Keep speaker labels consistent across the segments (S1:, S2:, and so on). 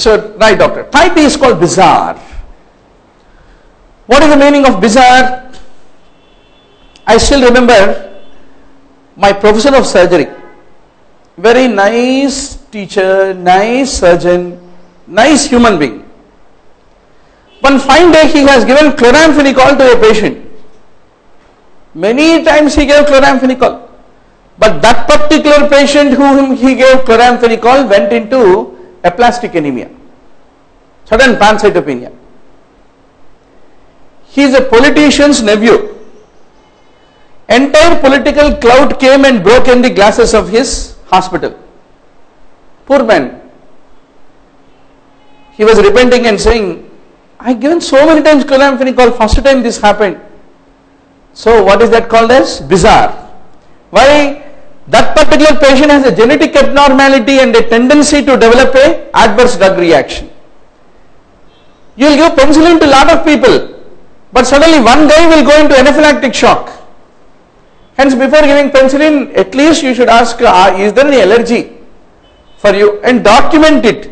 S1: So, right doctor, type B is called bizarre. What is the meaning of bizarre? I still remember my professor of surgery, very nice teacher, nice surgeon, nice human being. One fine day he has given chloramphenicol to a patient. Many times he gave chloramphenicol. But that particular patient whom he gave chloramphenicol went into aplastic anemia, sudden pancytopenia. He is a politician's nephew. Entire political cloud came and broke in the glasses of his hospital. Poor man. He was repenting and saying, I have given so many times chloramphenicol, first time this happened. So what is that called as? Bizarre. Why? That particular patient has a genetic abnormality and a tendency to develop a adverse drug reaction. You will give penicillin to a lot of people, but suddenly one guy will go into anaphylactic shock. Hence, before giving penicillin, at least you should ask, is there any allergy for you, and document it,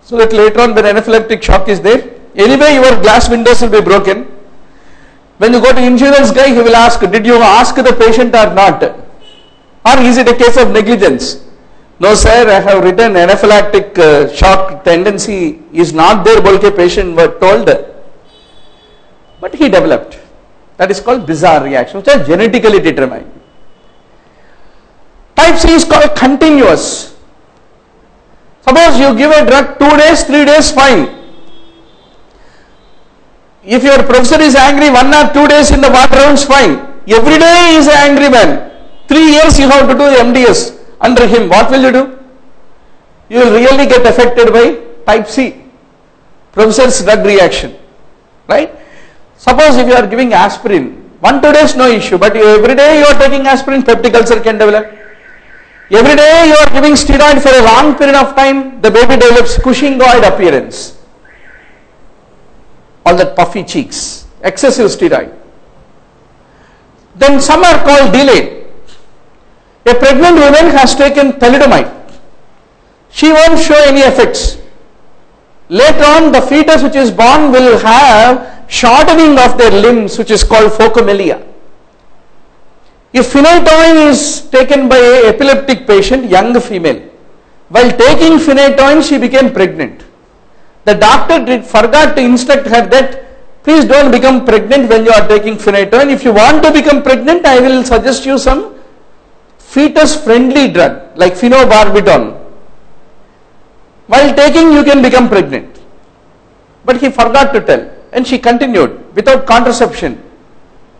S1: so that later on when anaphylactic shock is there, anyway your glass windows will be broken. When you go to insurance guy, he will ask, did you ask the patient or not? Or is it a case of negligence? No sir, I have written anaphylactic shock tendency is not there, bolke patient were told. But he developed. That is called bizarre reaction, which are genetically determined. Type C is called continuous. Suppose you give a drug 2 days, 3 days, fine. If your professor is angry 1 or 2 days in the water rounds, fine. Every day he is an angry man. 3 years you have to do the MDS under him. What will you do? You will really get affected by type C, professor's drug reaction, right? Suppose if you are giving aspirin, 1-2 days no issue, but every day you are taking aspirin, peptic ulcer can develop. Every day you are giving steroid for a long period of time, the baby develops Cushingoid appearance. All that puffy cheeks, excessive steroid. Then some are called delayed. A pregnant woman has taken thalidomide. She won't show any effects. Later on, the fetus which is born will have shortening of their limbs, which is called phocomelia. If phenytoin is taken by an epileptic patient, young female, while taking phenytoin, she became pregnant. The doctor forgot to instruct her that please don't become pregnant when you are taking phenytoin. If you want to become pregnant, I will suggest you some fetus friendly drug like phenobarbital. While taking, you can become pregnant. But he forgot to tell, and she continued without contraception,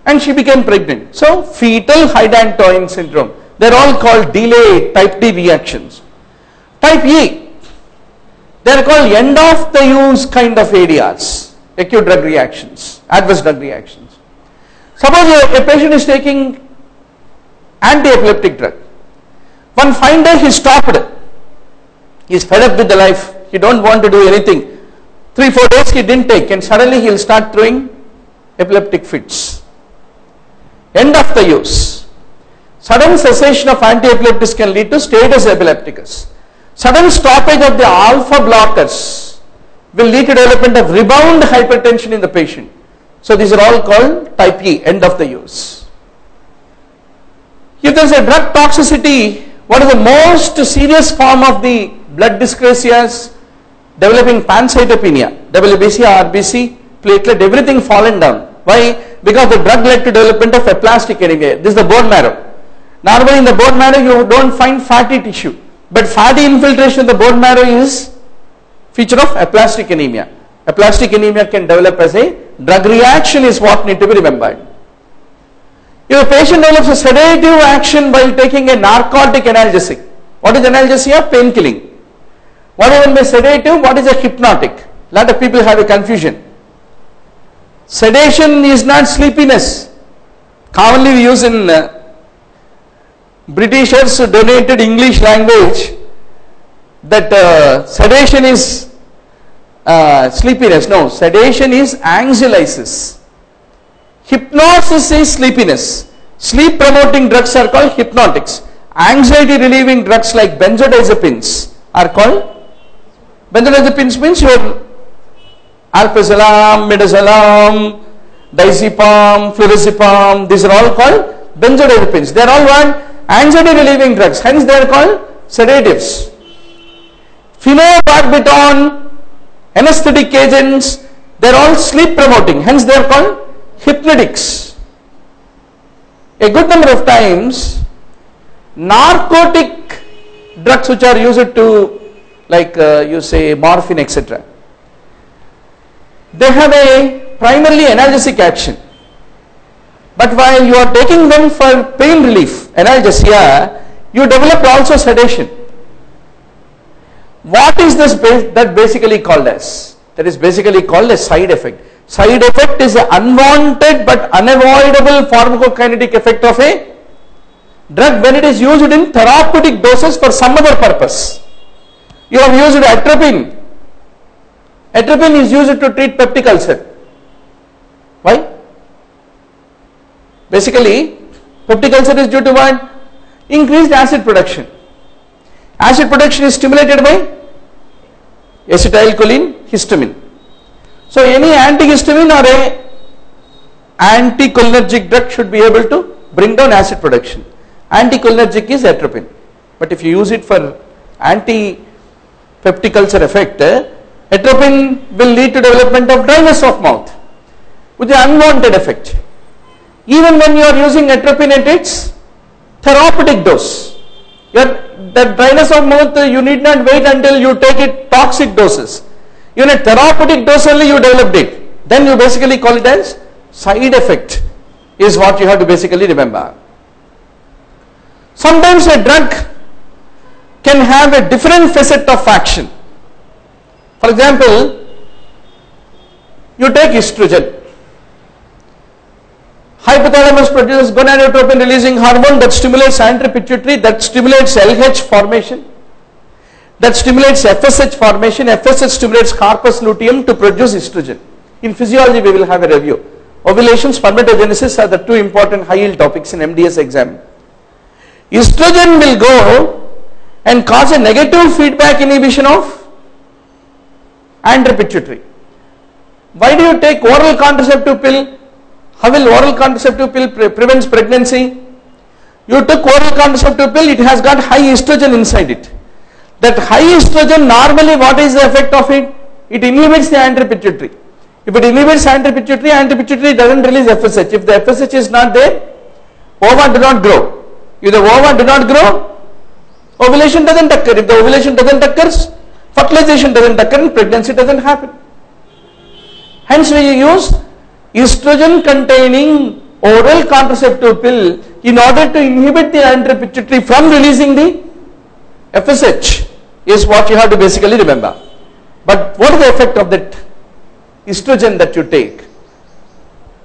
S1: and she became pregnant. So fetal hydantoin syndrome, they are all called delayed type D reactions. Type E, they are called end of the use kind of ADRs, acute drug reactions, adverse drug reactions. Suppose a patient is taking anti-epileptic drug. One fine day he stopped. He is fed up with the life. He don't want to do anything. 3-4 days he didn't take, and suddenly he will start throwing epileptic fits. End of the use. Sudden cessation of anti-epileptics can lead to status epilepticus. Sudden stoppage of the alpha blockers will lead to development of rebound hypertension in the patient. So these are all called type E, end of the use. If there is a drug toxicity, what is the most serious form of the blood dyscrasias? Developing pancytopenia, WBC, RBC, platelet, everything fallen down. Why? Because the drug led to development of aplastic anemia. This is the bone marrow. Normally in the bone marrow you don't find fatty tissue, but fatty infiltration of the bone marrow is feature of aplastic anemia. Aplastic anemia can develop as a drug reaction is what need to be remembered. If a patient develops a sedative action while taking a narcotic analgesic, what is analgesia? Pain killing. What is by sedative? What is a hypnotic? A lot of people have a confusion. Sedation is not sleepiness. Commonly we use in Britishers donated English language that sedation is sleepiness. No, sedation is anxiolysis. Hypnosis is sleepiness. Sleep promoting drugs are called hypnotics. Anxiety relieving drugs like benzodiazepines are called Benzodiazepines means your alprazolam, midazolam, diazepam, flurazepam, these are all called benzodiazepines. They are all what? Anxiety relieving drugs, hence they are called sedatives. Phenobarbital, anesthetic agents, they are all sleep promoting, hence they are called hypnotics. A good number of times, narcotic drugs which are used to, like you say morphine, etc., they have a primarily analgesic action. But while you are taking them for pain relief, analgesia, you develop also sedation. What is this that basically called as? That is basically called a side effect. Side effect is an unwanted but unavoidable pharmacokinetic effect of a drug when it is used in therapeutic doses for some other purpose. You have used atropine. Atropine is used to treat peptic ulcer. Why? Basically, peptic ulcer is due to what? Increased acid production. Acid production is stimulated by acetylcholine, histamine. So any antihistamine or a anticholinergic drug should be able to bring down acid production. Anticholinergic is atropine. But if you use it for anti-peptic ulcer effect, atropine will lead to development of dryness of mouth with the unwanted effect. Even when you are using atropine at its therapeutic dose, the dryness of mouth, you need not wait until you take it toxic doses. Even at therapeutic dose only you developed it. Then you basically call it as side effect, is what you have to basically remember. Sometimes a drug can have a different facet of action. For example, you take estrogen. Hypothalamus produces gonadotropin releasing hormone that stimulates antipituitary, that stimulates LH formation, that stimulates FSH formation. FSH stimulates corpus luteum to produce estrogen. In physiology we will have a review. Ovulation, spermatogenesis are the two important high yield topics in MDS exam. Estrogen will go and cause a negative feedback inhibition of antipituitary. Why do you take oral contraceptive pill? How will oral contraceptive pill prevents pregnancy? You took oral contraceptive pill, it has got high estrogen inside it. That high estrogen, normally what is the effect of it? It inhibits the antipituitary. If it inhibits antipituitary, antipituitary doesn't release FSH. If the FSH is not there, ova do not grow. If the ova do not grow, ovulation doesn't occur. If the ovulation doesn't occur, fertilization doesn't occur and pregnancy doesn't happen. Hence we use estrogen containing oral contraceptive pill in order to inhibit the antipituitary from releasing the FSH, is what you have to basically remember. But what is the effect of that estrogen that you take?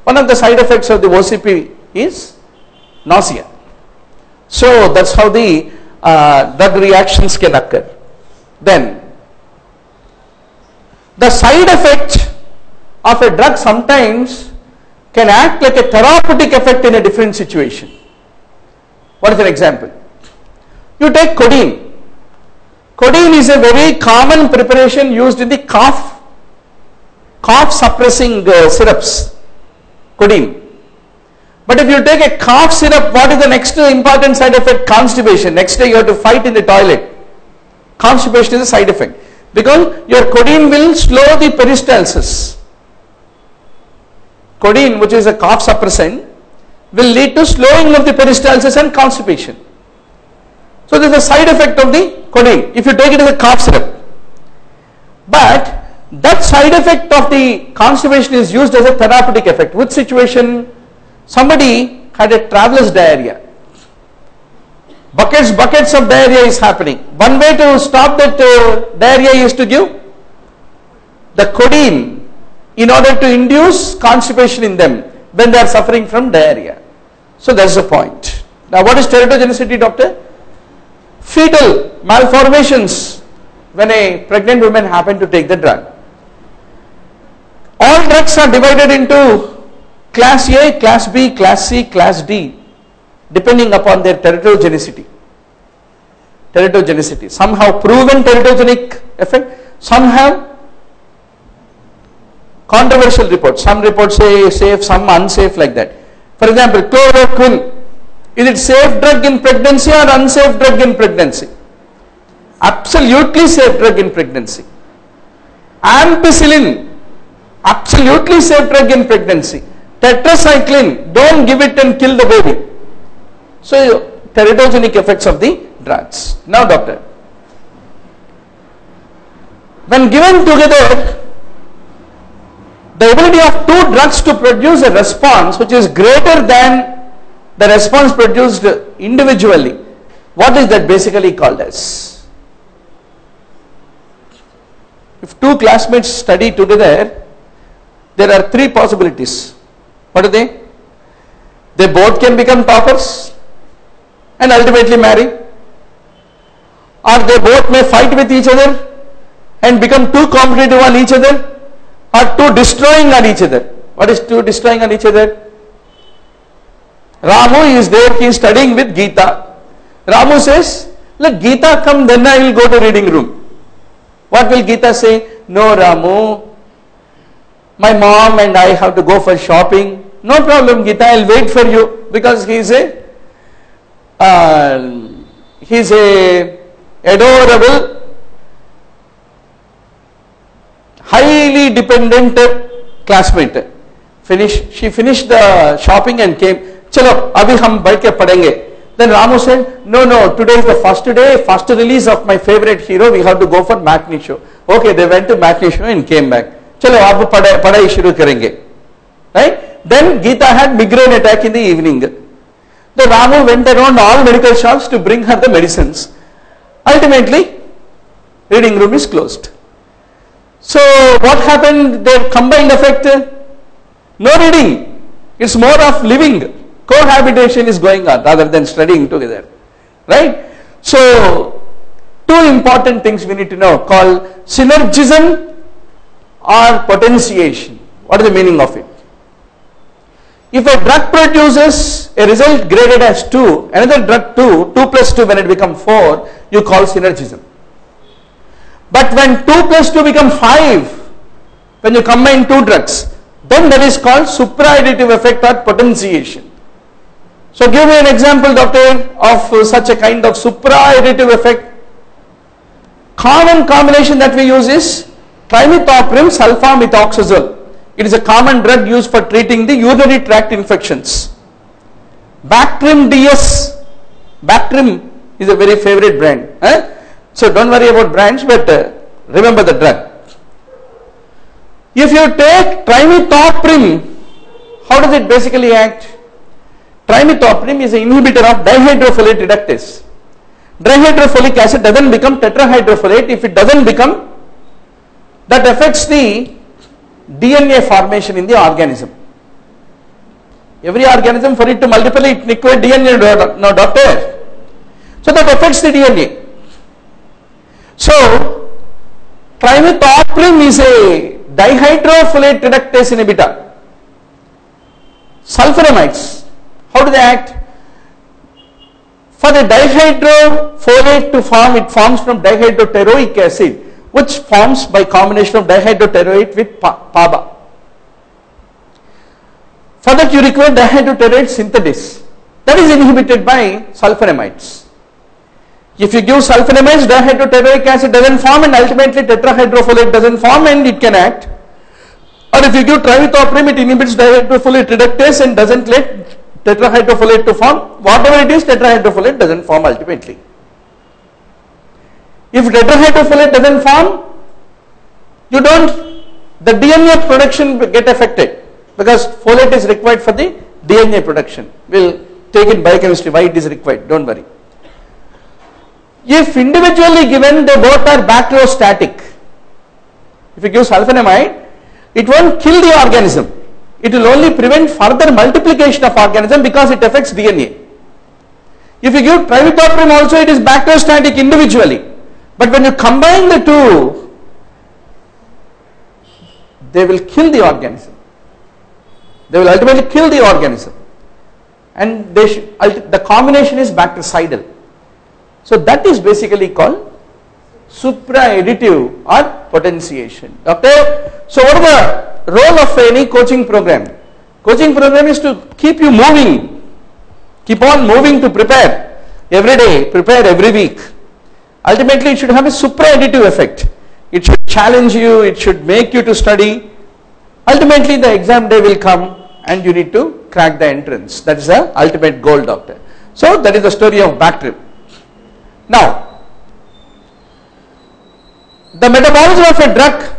S1: One of the side effects of the OCP is nausea. So that's how the drug reactions can occur. Then the side effect of a drug sometimes can act like a therapeutic effect in a different situation. What is an example? You take codeine. Codeine is a very common preparation used in the cough suppressing syrups. Codeine. But if you take a cough syrup, what is the next important side effect? Constipation. Next day you have to fight in the toilet. Constipation is a side effect because your codeine will slow the peristalsis. Codeine, which is a cough suppressant, will lead to slowing of the peristalsis and constipation. So there is a side effect of the codeine if you take it as a cough syrup. But that side effect of the constipation is used as a therapeutic effect. Which situation? Somebody had a traveler's diarrhea. Buckets of diarrhea is happening. One way to stop that diarrhea is to give the codeine in order to induce constipation in them when they are suffering from diarrhea. So that's the point. Now what is teratogenicity, doctor? Fetal malformations when a pregnant woman happen to take the drug. All drugs are divided into class A, class B, class C, class D, depending upon their teratogenicity. Somehow proven teratogenic effect, Some have controversial reports. Some reports say safe, some unsafe, like that. For example, chloroquine. Is it safe drug in pregnancy or unsafe drug in pregnancy? Absolutely safe drug in pregnancy. Ampicillin, absolutely safe drug in pregnancy. Tetracycline, don't give it and kill the baby. So, teratogenic effects of the drugs. Now, doctor, when given together, the ability of two drugs to produce a response which is greater than the response produced individually, what is that basically called as? If two classmates study together, there are three possibilities. What are they? They both can become toppers and ultimately marry, or they both may fight with each other and become too competitive on each other, or too destroying on each other. What is too destroying on each other? Ramu is there, he is studying with Geeta. Ramu says, let Geeta come, then I will go to reading room. What will Geeta say? No, Ramu, my mom and I have to go for shopping. No problem, Geeta, I will wait for you, because he is a adorable, highly dependent classmate. She finished the shopping and came. Chalo, abhi hum baith ke padhenge. Then Ramu said, no, today is the first day, first release of my favorite hero, we have to go for matinee show. Okay, they went to matinee show and came back. Chalo, ab padhai shuru karenge. Right? Then Geeta had migraine attack in the evening. The Ramu went around all medical shops to bring her the medicines. Ultimately, reading room is closed. So what happened? Their combined effect? No reading. It's more of living. Cohabitation is going on rather than studying together. Right? So, two important things we need to know called synergism or potentiation. What is the meaning of it? If a drug produces a result graded as 2, another drug 2 plus 2 when it becomes 4, you call synergism. But when 2 plus 2 become 5, when you combine two drugs, then that is called supraadditive effect or potentiation. So give me an example, doctor, of such a kind of supraadditive effect. Common combination that we use is trimethoprim sulfamethoxazole. It is a common drug used for treating the urinary tract infections. Bactrim DS. Bactrim is a very favorite brand. So don't worry about brands, but remember the drug. If you take trimethoprim, how does it basically act? Trimethoprim is an inhibitor of dihydrofolate reductase. Dihydrofolic acid doesn't become tetrahydrofolate. If it doesn't become, that affects the DNA formation in the organism. Every organism, for it to multiply, it requires DNA, no doctor. So that affects the DNA. So trimethoprim is a dihydrofolate reductase inhibitor. Sulfonamides, how do they act? For the dihydrofolate to form, it forms from dihydroteroic acid, which forms by combination of dihydroteroate with PABA. For that you require dihydroteroate synthetase. That is inhibited by sulfonamides. If you give sulfonamides, dihydroteroic acid doesn't form and ultimately tetrahydrofolate doesn't form and it can act. Or if you give trimethoprim, it inhibits dihydrofolate reductase and doesn't let tetrahydrofolate to form. Whatever it is, tetrahydrofolate doesn't form ultimately. If tetrahydrofolate doesn't form, the DNA production will get affected because folate is required for the DNA production. We'll take in biochemistry why it is required, don't worry. If individually given, they both are bacteriostatic. If you give sulfonamide, it won't kill the organism. It will only prevent further multiplication of organism because it affects DNA. If you give trimethoprim also, it is bacteriostatic individually. But when you combine the two, they will kill the organism. They will ultimately kill the organism. And the combination is bactericidal. So that is basically called Supraadditive or potentiation. Okay. So what is the role of any coaching program? Coaching program is to keep you moving. Keep on moving to prepare every day, prepare every week. Ultimately, it should have a supraadditive effect. It should challenge you, it should make you to study. Ultimately, the exam day will come and you need to crack the entrance. That is the ultimate goal, doctor. So, that is the story of Bactrim. Now, the metabolism of a drug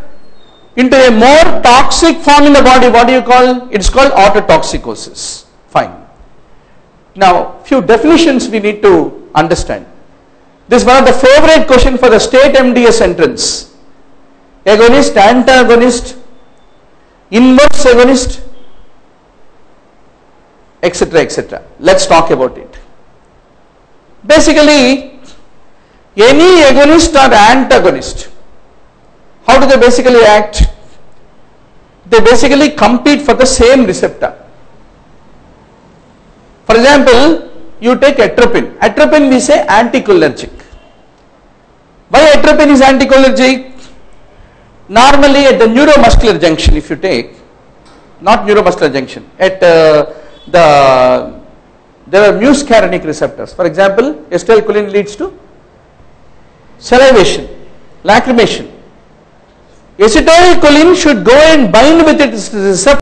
S1: into a more toxic form in the body, what do you call? It is called autotoxicosis. Fine. Now, few definitions we need to understand. This is one of the favorite question for the state MDS entrance. Agonist, antagonist, inverse agonist, etc., etc. Let's talk about it. Basically, any agonist or antagonist, how do they basically act? They basically compete for the same receptor. For example, you take atropine. Atropine we say anticholinergic. Why atropine is anticholinergic? Normally at the neuromuscular junction, if you take, not neuromuscular junction, at there are muscarinic receptors. For example, acetylcholine leads to salivation, lacrimation. Acetylcholine should go and bind with its receptor